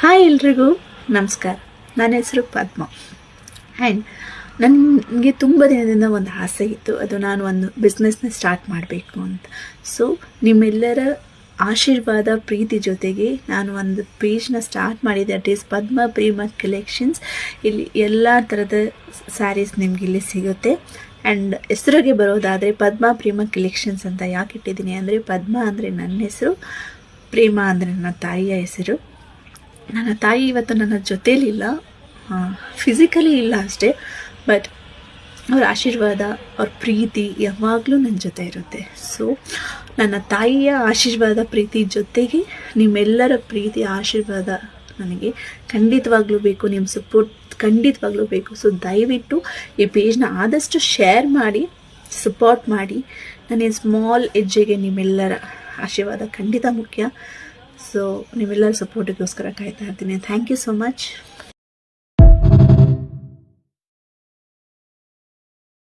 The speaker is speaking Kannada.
ಹಾಯ್ ಎಲ್ರಿಗೂ ನಮಸ್ಕಾರ. ನನ್ನ ಹೆಸರು ಪದ್ಮ. ಆ್ಯಂಡ್ ನನಗೆ ತುಂಬ ದಿನದಿಂದ ಒಂದು ಆಸೆ ಇತ್ತು, ಅದು ನಾನು ಒಂದು ಬಿಸ್ನೆಸ್ನ ಸ್ಟಾರ್ಟ್ ಮಾಡಬೇಕು ಅಂತ. ಸೊ ನಿಮ್ಮೆಲ್ಲರ ಆಶೀರ್ವಾದ ಪ್ರೀತಿ ಜೊತೆಗೆ ನಾನು ಒಂದು ಪೇಜ್ನ ಸ್ಟಾರ್ಟ್ ಮಾಡಿದೆ. At is Padma Prema collections. ಇಲ್ಲಿ ಎಲ್ಲ ಥರದ ಸ್ಯಾರೀಸ್ ನಿಮ್ಗೆ ಇಲ್ಲಿ ಸಿಗುತ್ತೆ. ಆ್ಯಂಡ್ ಹೆಸರಿಗೆ ಬರೋದಾದರೆ ಪದ್ಮ ಪ್ರೇಮ ಕಲೆಕ್ಷನ್ಸ್ ಅಂತ ಯಾಕೆ ಇಟ್ಟಿದ್ದೀನಿ ಅಂದರೆ, ಪದ್ಮ ಅಂದರೆ ನನ್ನ ಹೆಸರು, ಪ್ರೇಮ ಅಂದರೆ ನನ್ನ ತಾಯಿಯ ಹೆಸರು. ನನ್ನ ತಾಯಿ ಇವತ್ತು ನನ್ನ ಜೊತೇಲಿಲ್ಲ, ಫಿಸಿಕಲಿ ಇಲ್ಲ ಅಷ್ಟೇ, ಬಟ್ ಅವ್ರ ಆಶೀರ್ವಾದ, ಅವ್ರ ಪ್ರೀತಿ ಯಾವಾಗಲೂ ನನ್ನ ಜೊತೆ ಇರುತ್ತೆ. ಸೊ ನನ್ನ ತಾಯಿಯ ಆಶೀರ್ವಾದ ಪ್ರೀತಿ ಜೊತೆಗೆ ನಿಮ್ಮೆಲ್ಲರ ಪ್ರೀತಿ ಆಶೀರ್ವಾದ ನನಗೆ ಖಂಡಿತವಾಗ್ಲೂ ಬೇಕು. ನಿಮ್ಮ ಸಪೋರ್ಟ್ ಖಂಡಿತವಾಗ್ಲೂ ಬೇಕು. ಸೊ ದಯವಿಟ್ಟು ಈ ಪೇಜ್ನ ಆದಷ್ಟು ಶೇರ್ ಮಾಡಿ, ಸಪೋರ್ಟ್ ಮಾಡಿ. ನನ್ನ ಸ್ಮಾಲ್ ಹೆಜ್ಜೆಗೆ ನಿಮ್ಮೆಲ್ಲರ ಆಶೀರ್ವಾದ ಖಂಡಿತ ಮುಖ್ಯ. ಸೊ ನೀವೆಲ್ಲರ ಸಪೋರ್ಟಿಗೋಸ್ಕರ ಕಾಯ್ತಾ ಇರ್ತೀನಿ. Thank you so much.